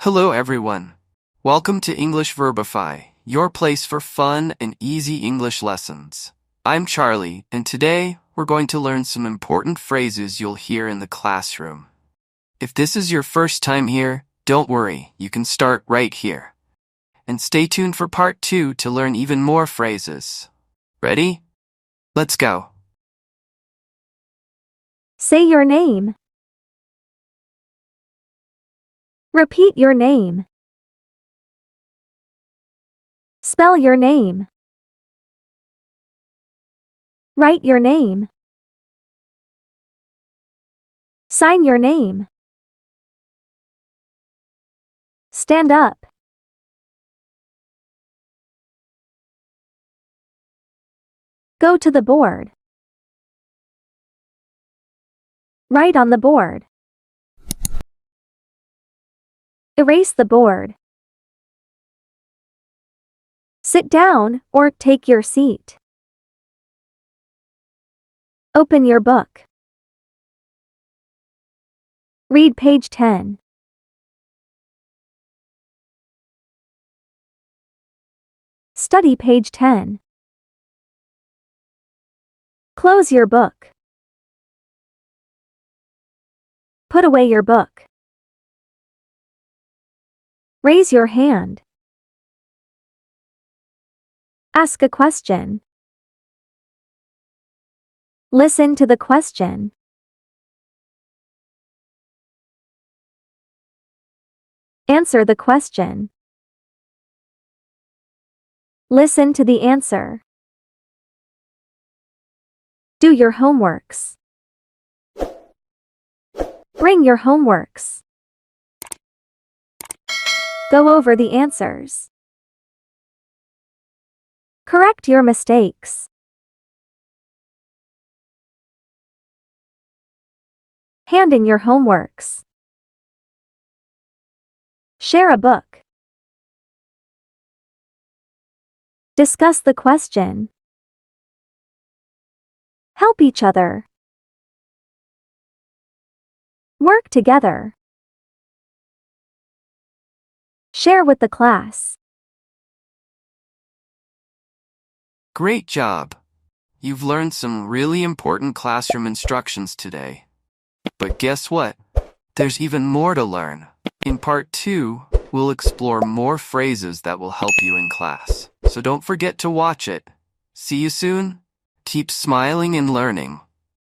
Hello everyone. Welcome to English Verbify, your place for fun and easy English lessons. I'm Charlie, and today we're going to learn some important phrases you'll hear in the classroom. If this is your first time here, don't worry, you can start right here. And stay tuned for part 2 to learn even more phrases. Ready? Let's go. Say your name. Repeat your name. Spell your name. Write your name. Sign your name. Stand up. Go to the board. Write on the board. Erase the board. Sit down or take your seat. Open your book. Read page 10. Study page 10. Close your book. Put away your book. Raise your hand. Ask a question. Listen to the question. Answer the question. Listen to the answer. Do your homeworks. Bring your homeworks. Go over the answers. Correct your mistakes. Hand in your homeworks. Share a book. Discuss the question. Help each other. Work together. Share with the class. Great job! You've learned some really important classroom instructions today. But guess what? There's even more to learn. In part 2, we'll explore more phrases that will help you in class. So don't forget to watch it. See you soon. Keep smiling and learning.